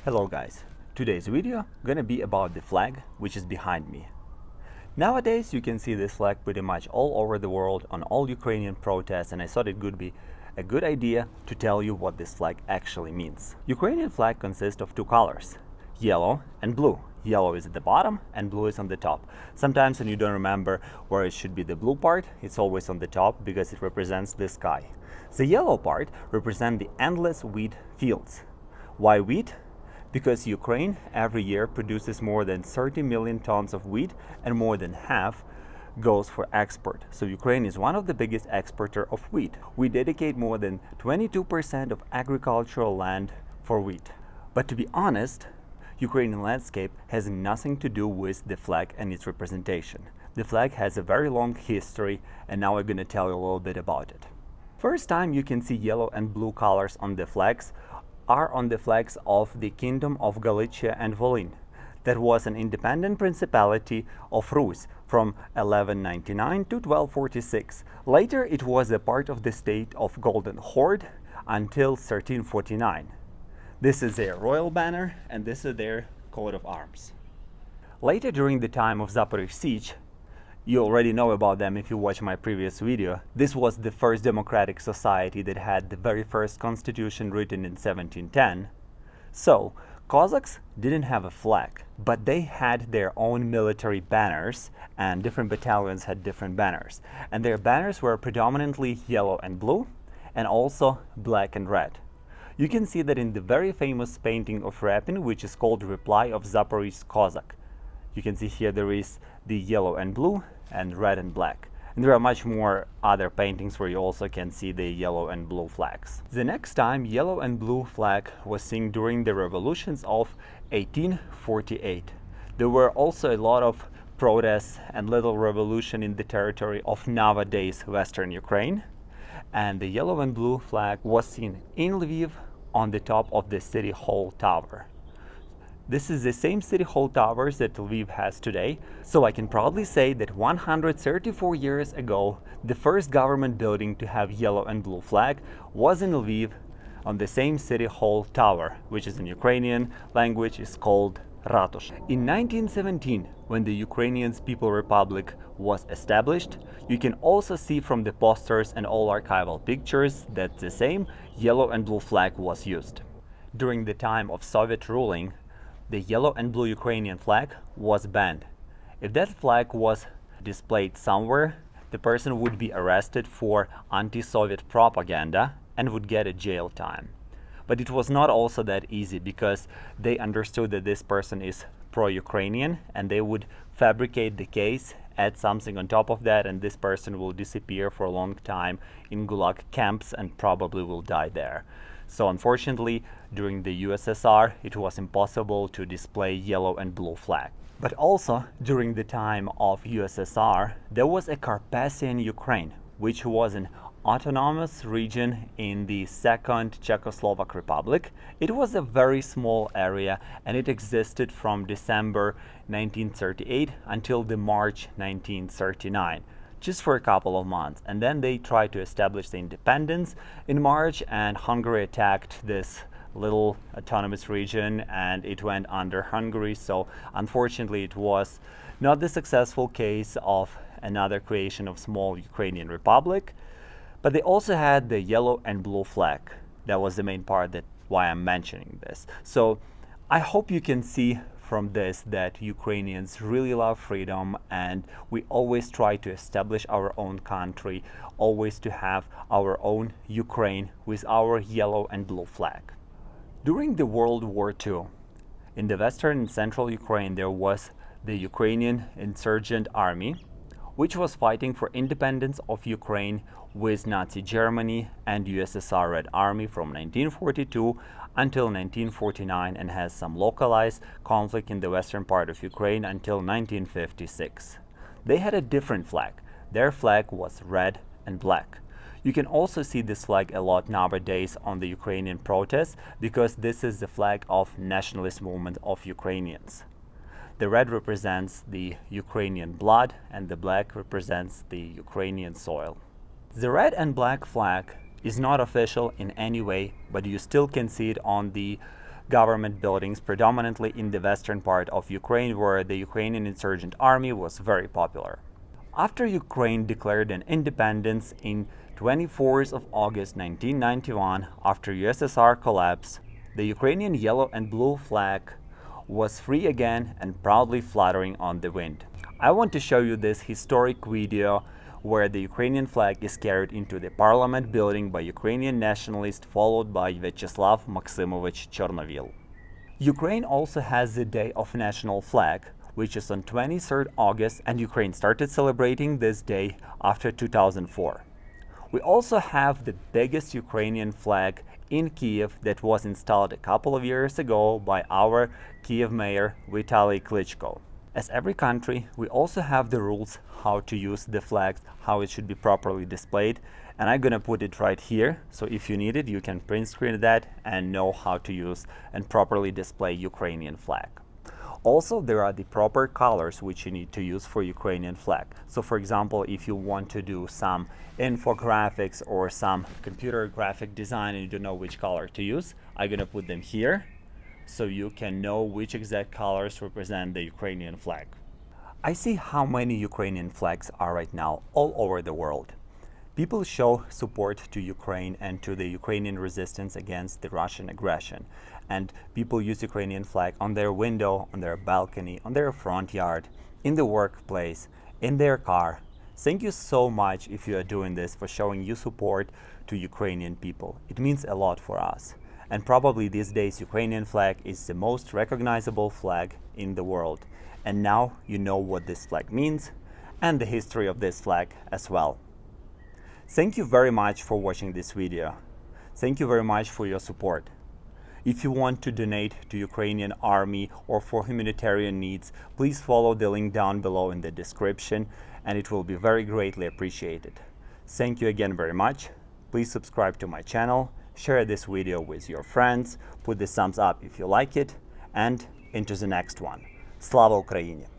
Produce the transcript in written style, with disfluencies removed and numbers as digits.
Hello guys, today's video gonna be about the flag which is behind me. Nowadays you can see this flag pretty much all over the world on all Ukrainian protests, and I thought it would be a good idea to tell you what this flag actually means. Ukrainian flag consists of two colors, yellow and blue. Yellow is at the bottom and blue is on the top. Sometimes when you don't remember where it should be the blue part, it's always on the top because it represents the sky. The yellow part represents the endless wheat fields. Why wheat? Because Ukraine every year produces more than 30 million tons of wheat, and more than half goes for export. So Ukraine is one of the biggest exporter of wheat. We dedicate more than 22% of agricultural land for wheat. But to be honest, Ukrainian landscape has nothing to do with the flag and its representation. The flag has a very long history, and now I'm going to tell you a little bit about it. First time you can see yellow and blue colors on the flags are on the flags of the Kingdom of Galicia and Volyn. That was an independent principality of Rus from 1199 to 1246. Later it was a part of the state of Golden Horde until 1349. This is their royal banner and this is their coat of arms. Later, during the time of Zaporizhzhia siege, you already know about them if you watch my previous video. This was the first democratic society that had the very first constitution written in 1710. So, Cossacks didn't have a flag, but they had their own military banners, and different battalions had different banners. And their banners were predominantly yellow and blue, and also black and red. You can see that in the very famous painting of Repin, which is called Reply of Zaporizhzhia Cossack. You can see here there is the yellow and blue and red and black. And there are much more other paintings where you also can see the yellow and blue flags. The next time yellow and blue flag was seen during the revolutions of 1848. There were also a lot of protests and little revolution in the territory of nowadays Western Ukraine. And the yellow and blue flag was seen in Lviv on the top of the city hall tower. This is the same city hall towers that Lviv has today, so I can proudly say that 134 years ago, the first government building to have yellow and blue flag was in Lviv on the same city hall tower, which is in Ukrainian language is called Ratush. In 1917, when the Ukrainian People's Republic was established, you can also see from the posters and all archival pictures that the same yellow and blue flag was used. During the time of Soviet ruling, the yellow and blue Ukrainian flag was banned. If that flag was displayed somewhere, the person would be arrested for anti-Soviet propaganda and would get a jail time. But it was not also that easy, because they understood that this person is pro-Ukrainian and they would fabricate the case, add something on top of that, and this person will disappear for a long time in Gulag camps and probably will die there. So unfortunately, during the USSR, it was impossible to display yellow and blue flag. But also, during the time of USSR, there was a Carpathian Ukraine, which was an autonomous region in the Second Czechoslovak Republic. It was a very small area, and it existed from December 1938 until the March 1939. Just for a couple of months, and then they tried to establish the independence in March, and Hungary attacked this little autonomous region and it went under Hungary. So unfortunately it was not the successful case of another creation of small Ukrainian republic, but they also had the yellow and blue flag. That was the main part, that why I'm mentioning this. So I hope you can see from this that Ukrainians really love freedom, and we always try to establish our own country, always to have our own Ukraine with our yellow and blue flag. During the World War II, in the western and central Ukraine, there was the Ukrainian Insurgent Army, which was fighting for independence of Ukraine with Nazi Germany and USSR Red Army from 1942 until 1949, and has some localized conflict in the western part of Ukraine until 1956. They had a different flag. Their flag was red and black. You can also see this flag a lot nowadays on the Ukrainian protests, because this is the flag of nationalist movement of Ukrainians. The red represents the Ukrainian blood and the black represents the Ukrainian soil. The red and black flag is not official in any way, but you still can see it on the government buildings, predominantly in the western part of Ukraine, where the Ukrainian insurgent army was very popular. After Ukraine declared an independence in 24th of August 1991, after USSR collapse, the Ukrainian yellow and blue flag was free again and proudly fluttering on the wind. I want to show you this historic video where the Ukrainian flag is carried into the parliament building by Ukrainian nationalists, followed by Vyacheslav Maximovich Chornovil. Ukraine also has the Day of National Flag, which is on 23rd August, and Ukraine started celebrating this day after 2004. We also have the biggest Ukrainian flag in Kiev that was installed a couple of years ago by our Kiev mayor Vitaly Klitschko. As every country, we also have the rules how to use the flags, how it should be properly displayed, and I'm gonna put it right here, so if you need it, you can print screen that and know how to use and properly display Ukrainian flag. Also, there are the proper colors which you need to use for Ukrainian flag. So for example, if you want to do some infographics or some computer graphic design and you don't know which color to use, I'm gonna put them here so you can know which exact colors represent the Ukrainian flag. I see how many Ukrainian flags are right now all over the world. People show support to Ukraine and to the Ukrainian resistance against the Russian aggression. And people use Ukrainian flag on their window, on their balcony, on their front yard, in the workplace, in their car. Thank you so much if you are doing this, for showing your support to Ukrainian people. It means a lot for us. And probably these days Ukrainian flag is the most recognizable flag in the world. And now you know what this flag means and the history of this flag as well. Thank you very much for watching this video. Thank you very much for your support. If you want to donate to Ukrainian army or for humanitarian needs, please follow the link down below in the description, and it will be very greatly appreciated. Thank you again very much. Please subscribe to my channel, share this video with your friends, put the thumbs up if you like it, and into the next one. Слава Україні!